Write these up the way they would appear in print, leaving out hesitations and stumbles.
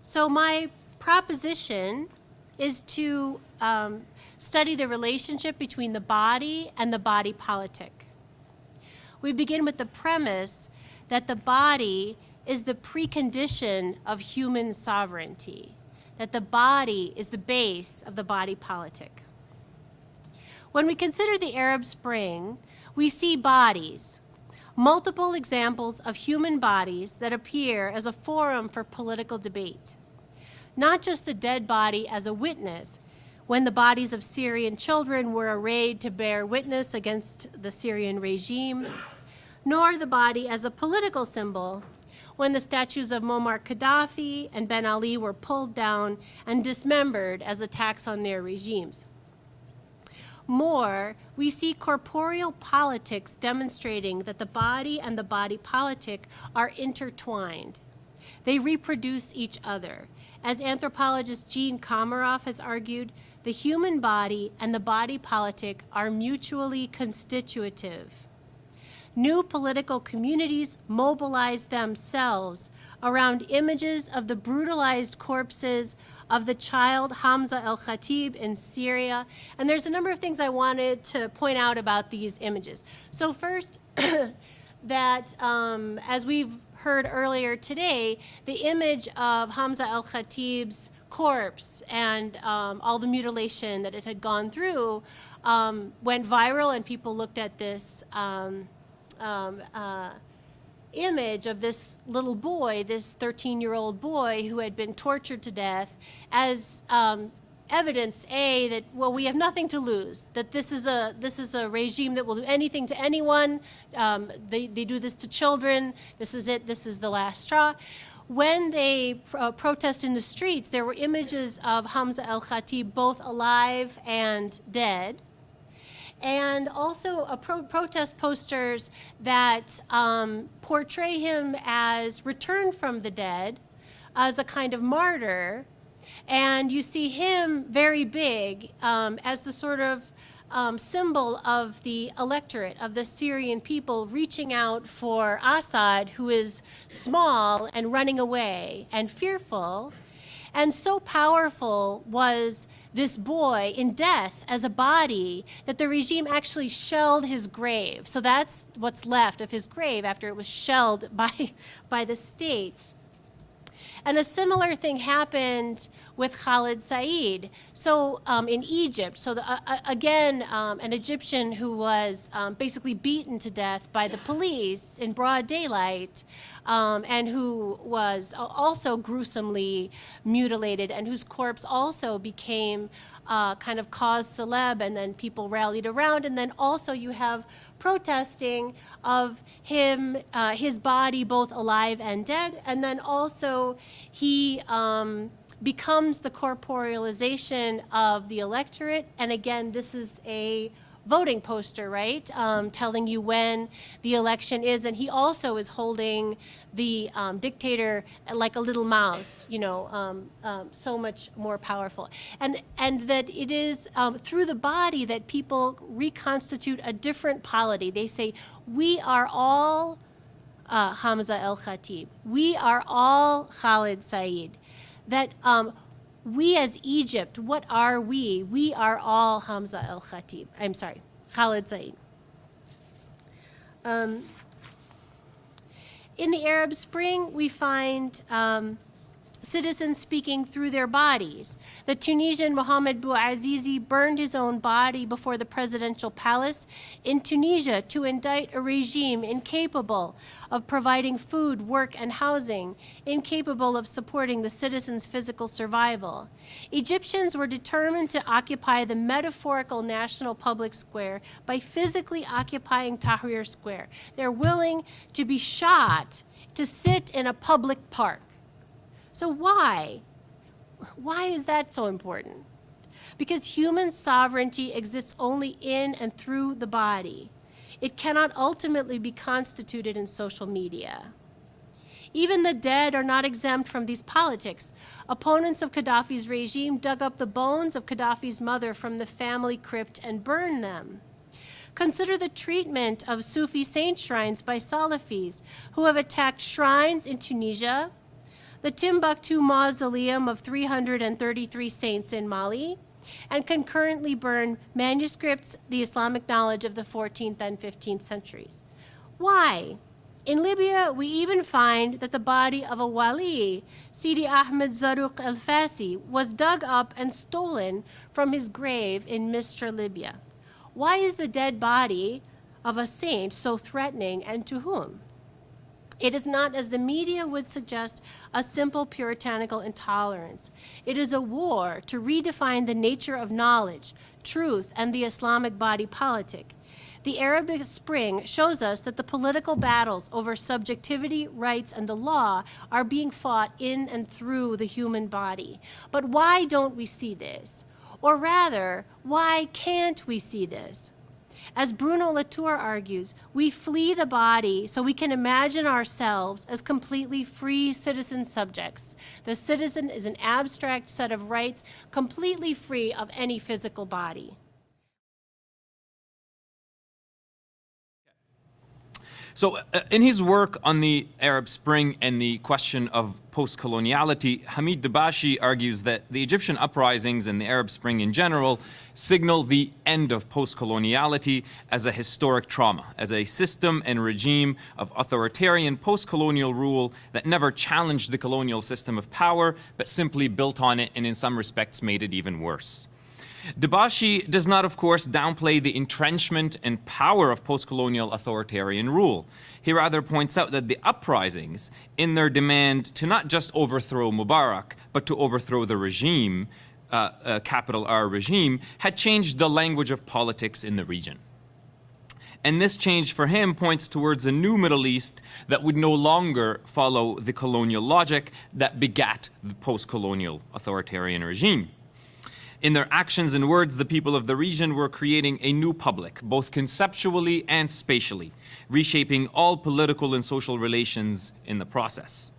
So my proposition is to study the relationship between the body and the body politic. We begin with the premise that the body is the precondition of human sovereignty, that the body is the base of the body politic. When we consider the Arab Spring, we see bodies, multiple examples of human bodies that appear as a forum for political debate. Not just the dead body as a witness, when the bodies of Syrian children were arrayed to bear witness against the Syrian regime, nor the body as a political symbol, when the statues of Muammar Gaddafi and Ben Ali were pulled down and dismembered as attacks on their regimes. More, we see corporeal politics demonstrating that the body and the body politic are intertwined. They reproduce each other. As anthropologist Jean Komaroff has argued, the human body and the body politic are mutually constitutive. New political communities mobilize themselves around images of the brutalized corpses of the child Hamza el-Khatib in Syria. And there's a number of things I wanted to point out about these images. So first, that as we've heard earlier today, the image of Hamza el-Khatib's corpse and all the mutilation that it had gone through went viral, and people looked at this image of this little boy, this 13-year-old boy who had been tortured to death, as evidence, A, that, well, we have nothing to lose, that this is a regime that will do anything to anyone. They do this to children. This is it. This is the last straw. When they protest in the streets, there were images of Hamza el-Khatib both alive and dead, and also protest posters that portray him as returned from the dead, as a kind of martyr. And you see him very big as the sort of symbol of the electorate, of the Syrian people reaching out for Assad, who is small and running away and fearful. And so powerful was this boy in death as a body that the regime actually shelled his grave. So that's what's left of his grave after it was shelled by the state. And a similar thing happened with Khalid Said. So in Egypt, so again, an Egyptian who was basically beaten to death by the police in broad daylight, and who was also gruesomely mutilated, and whose corpse also became kind of cause celeb, and then people rallied around. And then also you have protesting of him, his body both alive and dead, and then also he becomes the corporealization of the electorate. And again, this is a voting poster, right? Telling you when the election is. And he also is holding the dictator like a little mouse, you know, so much more powerful. And that it is through the body that people reconstitute a different polity. They say, we are all Hamza el-Khatib. We are all Khalid Said. That we as Egypt, what are we? We are all Hamza el-Khatib. I'm sorry, Khalid Said. In the Arab Spring, we find citizens speaking through their bodies. The Tunisian Mohamed Bouazizi burned his own body before the presidential palace in Tunisia to indict a regime incapable of providing food, work, and housing, incapable of supporting the citizens' physical survival. Egyptians were determined to occupy the metaphorical national public square by physically occupying Tahrir Square. They're willing to be shot to sit in a public park. So why? Why is that so important? Because human sovereignty exists only in and through the body. It cannot ultimately be constituted in social media. Even the dead are not exempt from these politics. Opponents of Gaddafi's regime dug up the bones of Gaddafi's mother from the family crypt and burned them. Consider the treatment of Sufi saint shrines by Salafis who have attacked shrines in Tunisia, the Timbuktu Mausoleum of 333 saints in Mali, and concurrently burn manuscripts, the Islamic knowledge of the 14th and 15th centuries. Why? In Libya, we even find that the body of a wali, Sidi Ahmed Zarruq el-Fassi, was dug up and stolen from his grave in Mistra, Libya. Why is the dead body of a saint so threatening, and to whom? It is not, as the media would suggest, a simple puritanical intolerance. It is a war to redefine the nature of knowledge, truth, and the Islamic body politic. The Arab Spring shows us that the political battles over subjectivity, rights, and the law are being fought in and through the human body. But why don't we see this? Or rather, why can't we see this? As Bruno Latour argues, we flee the body so we can imagine ourselves as completely free citizen subjects. The citizen is an abstract set of rights completely free of any physical body. So in his work on the Arab Spring and the question of post-coloniality, Hamid Dabashi argues that the Egyptian uprisings and the Arab Spring in general signal the end of post-coloniality as a historic trauma, as a system and regime of authoritarian post-colonial rule that never challenged the colonial system of power, but simply built on it and in some respects made it even worse. Dabashi does not, of course, downplay the entrenchment and power of post-colonial authoritarian rule. He rather points out that the uprisings, in their demand to not just overthrow Mubarak, but to overthrow the regime, capital R regime, had changed the language of politics in the region. And this change for him points towards a new Middle East that would no longer follow the colonial logic that begat the post-colonial authoritarian regime. In their actions and words, the people of the region were creating a new public, both conceptually and spatially, reshaping all political and social relations in the process.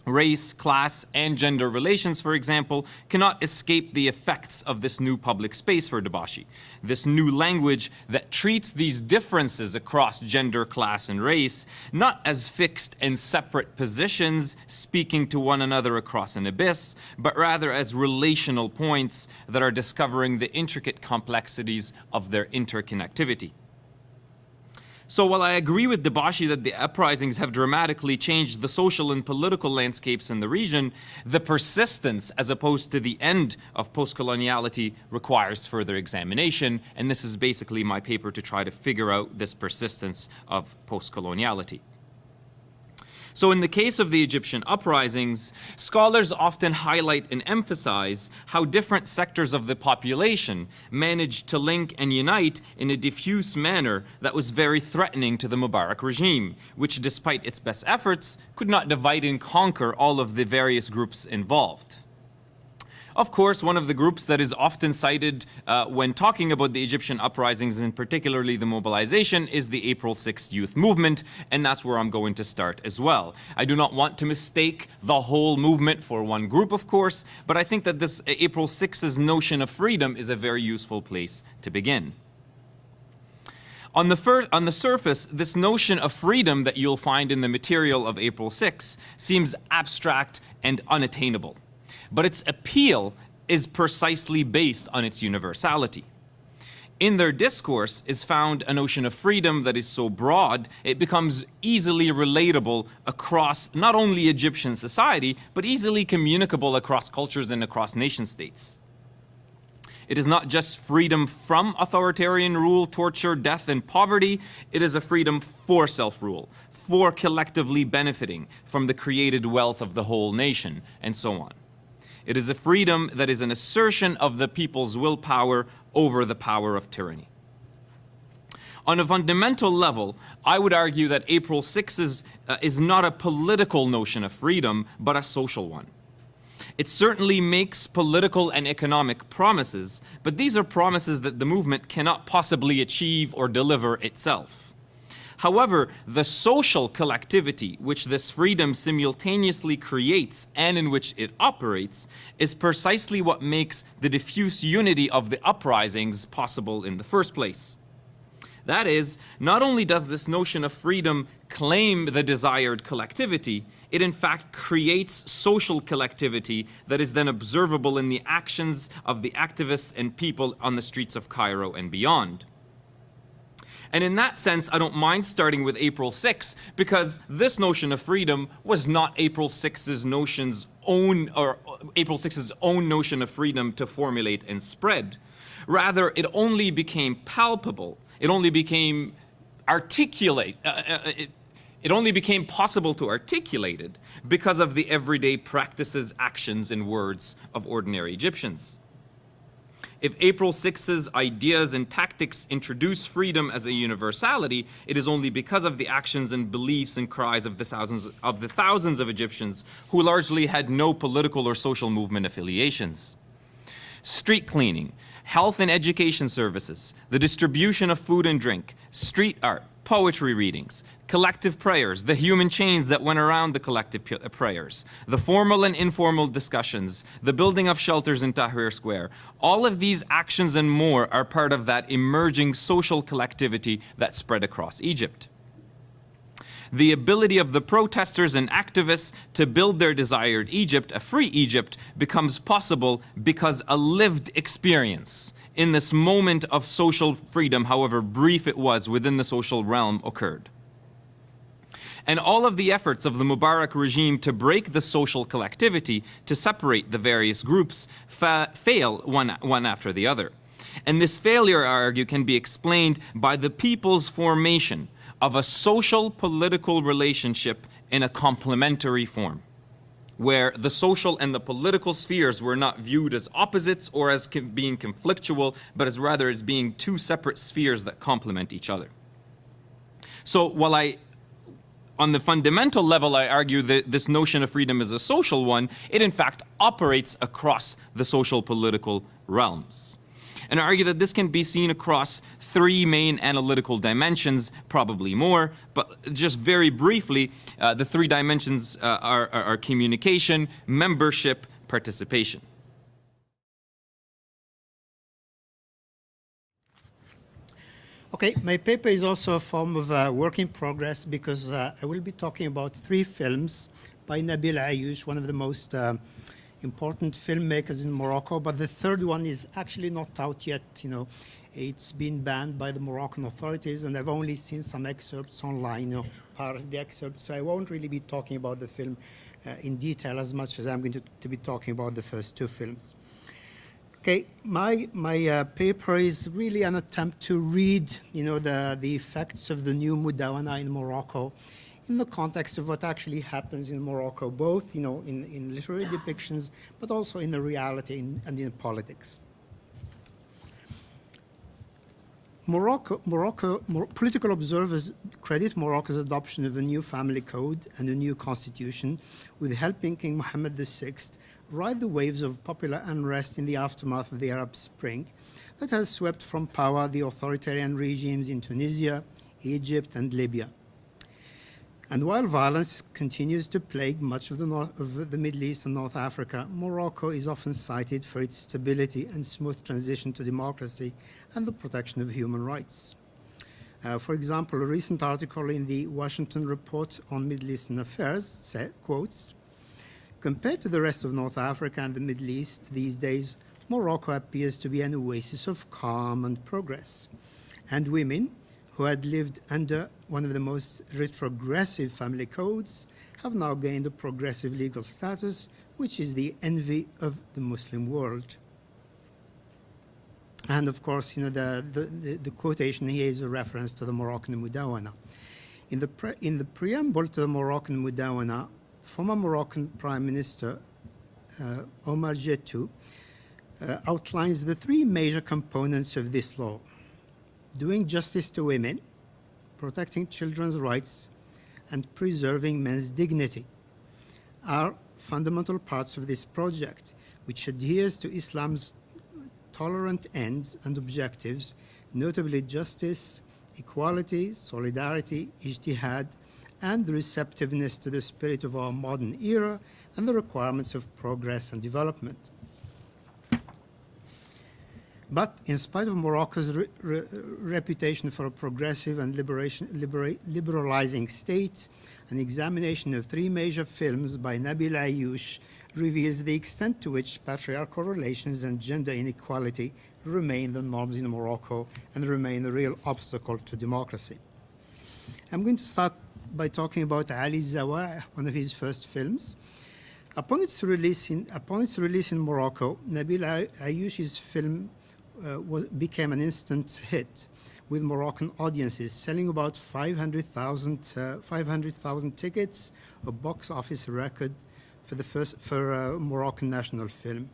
Race, class, and gender relations, for example, cannot escape the effects of this new public space for Dabashi. This new language that treats these differences across gender, class, and race not as fixed and separate positions speaking to one another across an abyss, but rather as relational points that are discovering the intricate complexities of their interconnectivity. So while I agree with Dabashi that the uprisings have dramatically changed the social and political landscapes in the region, the persistence as opposed to the end of post-coloniality requires further examination, and this is basically my paper to try to figure out this persistence of post-coloniality. So in the case of the Egyptian uprisings, scholars often highlight and emphasize how different sectors of the population managed to link and unite in a diffuse manner that was very threatening to the Mubarak regime, which despite its best efforts, could not divide and conquer all of the various groups involved. Of course, one of the groups that is often cited when talking about the Egyptian uprisings, and particularly the mobilization, is the April 6th youth movement, and that's where I'm going to start as well. I do not want to mistake the whole movement for one group, of course, but I think that this April 6th's notion of freedom is a very useful place to begin. On the surface, this notion of freedom that you'll find in the material of April 6 seems abstract and unattainable. But its appeal is precisely based on its universality. In their discourse is found a notion of freedom that is so broad, it becomes easily relatable across not only Egyptian society, but easily communicable across cultures and across nation states. It is not just freedom from authoritarian rule, torture, death, and poverty. It is a freedom for self-rule, for collectively benefiting from the created wealth of the whole nation, and so on. It is a freedom that is an assertion of the people's willpower over the power of tyranny. On a fundamental level, I would argue that April 6 is not a political notion of freedom, but a social one. It certainly makes political and economic promises, but these are promises that the movement cannot possibly achieve or deliver itself. However, the social collectivity which this freedom simultaneously creates and in which it operates is precisely what makes the diffuse unity of the uprisings possible in the first place. That is, not only does this notion of freedom claim the desired collectivity, it in fact creates social collectivity that is then observable in the actions of the activists and people on the streets of Cairo and beyond. And in that sense, I don't mind starting with April 6, because this notion of freedom was not April 6's own notion of freedom to formulate and spread. Rather, it only became palpable. It only became it only became possible to articulate it because of the everyday practices, actions, and words of ordinary Egyptians. If April 6's ideas and tactics introduce freedom as a universality, it is only because of the actions and beliefs and cries of the thousands of Egyptians who largely had no political or social movement affiliations. Street cleaning, health and education services, the distribution of food and drink, street art, poetry readings, collective prayers, the human chains that went around the collective prayers, the formal and informal discussions, the building of shelters in Tahrir Square, all of these actions and more are part of that emerging social collectivity that spread across Egypt. The ability of the protesters and activists to build their desired Egypt, a free Egypt, becomes possible because a lived experience in this moment of social freedom, however brief it was within the social realm, occurred. And all of the efforts of the Mubarak regime to break the social collectivity, to separate the various groups, fail one after the other. And this failure, I argue, can be explained by the people's formation of a social political relationship in a complementary form, where the social and the political spheres were not viewed as opposites or as being conflictual, but as rather as being two separate spheres that complement each other. So while on the fundamental level, I argue that this notion of freedom is a social one, it in fact operates across the social political realms. And I argue that this can be seen across three main analytical dimensions, probably more, but just very briefly, the three dimensions are communication, membership, participation. Okay, my paper is also a form of work in progress because I will be talking about three films by Nabil Ayyash, one of the most important filmmakers in Morocco, but the third one is actually not out yet. It's been banned by the Moroccan authorities, and I've only seen some excerpts online, part of the excerpts, so I won't really be talking about the film in detail as much as I'm going to be talking about the first two films. Okay, my paper is really an attempt to read, the effects of the new Mudawana in Morocco in the context of what actually happens in Morocco, both, in literary depictions, but also in the reality and in politics. Political observers credit Morocco's adoption of a new family code and a new constitution with helping King Mohammed VI ride the waves of popular unrest in the aftermath of the Arab Spring that has swept from power the authoritarian regimes in Tunisia, Egypt, and Libya. And while violence continues to plague much of the Middle East and North Africa, Morocco is often cited for its stability and smooth transition to democracy and the protection of human rights. For example, a recent article in the Washington Report on Middle Eastern Affairs quotes, "Compared to the rest of North Africa and the Middle East these days, Morocco appears to be an oasis of calm and progress. And women, who had lived under one of the most retrogressive family codes, have now gained a progressive legal status, which is the envy of the Muslim world." And of course, the quotation here is a reference to the Moroccan Mudawana. In the preamble to the Moroccan Mudawana, former Moroccan Prime Minister Omar Jetou outlines the three major components of this law: doing justice to women, protecting children's rights, and preserving men's dignity are fundamental parts of this project, which adheres to Islam's tolerant ends and objectives, notably justice, equality, solidarity, ijtihad, and receptiveness to the spirit of our modern era and the requirements of progress and development. But in spite of Morocco's reputation for a progressive and liberalizing state, an examination of 3 major films by Nabil Ayyash reveals the extent to which patriarchal relations and gender inequality remain the norms in Morocco and remain a real obstacle to democracy. I'm going to start by talking about Ali Zawa, one of his first films. Upon its release in Morocco, Nabil Ayyash's film became an instant hit with Moroccan audiences, selling about 500,000 tickets, a box office record for a Moroccan national film.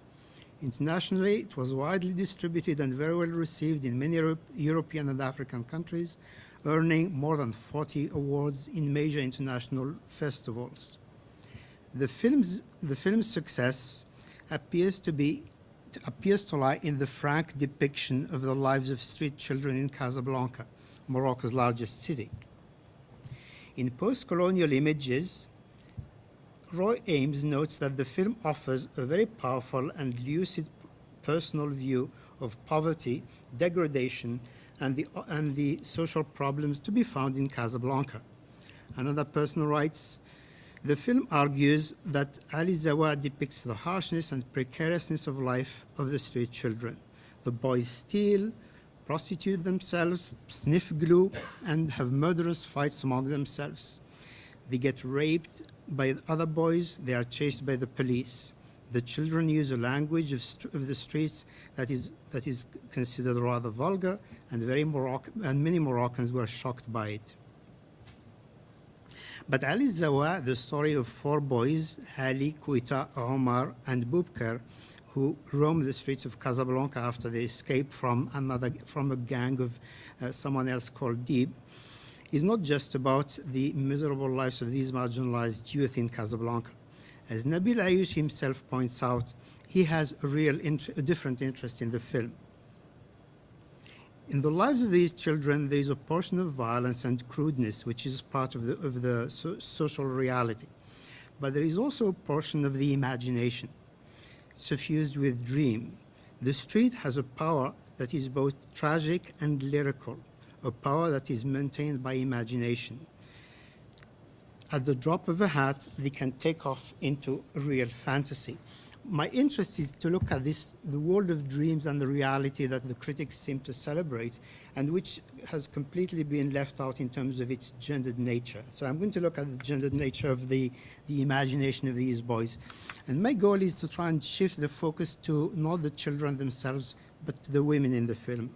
Internationally, it was widely distributed and very well received in many European and African countries, earning more than 40 awards in major international festivals. The film's success appears to lie in the frank depiction of the lives of street children in Casablanca, Morocco's largest city. In post-colonial images, Roy Ames notes that the film offers a very powerful and lucid personal view of poverty, degradation, and the social problems to be found in Casablanca. Another person writes, the film argues that Ali Zawa depicts the harshness and precariousness of life of the street children. The boys steal, prostitute themselves, sniff glue, and have murderous fights among themselves. They get raped by other boys, they are chased by the police. The children use a language of the streets that is considered rather vulgar, and many Moroccans were shocked by it. But Ali Zawa, the story of 4 boys, Ali, Kouita, Omar, and Boubkar, who roamed the streets of Casablanca after they escaped from a gang of someone else called Dib, is not just about the miserable lives of these marginalized youth in Casablanca. As Nabil Ayyash himself points out, he has a different interest in the film. In the lives of these children, there is a portion of violence and crudeness, which is part of the social reality. But there is also a portion of the imagination, suffused with dream. The street has a power that is both tragic and lyrical, a power that is maintained by imagination. At the drop of a hat, they can take off into a real fantasy. My interest is to look at the world of dreams and the reality that the critics seem to celebrate, and which has completely been left out in terms of its gendered nature. So I'm going to look at the gendered nature of the imagination of these boys. And my goal is to try and shift the focus to not the children themselves, but to the women in the film.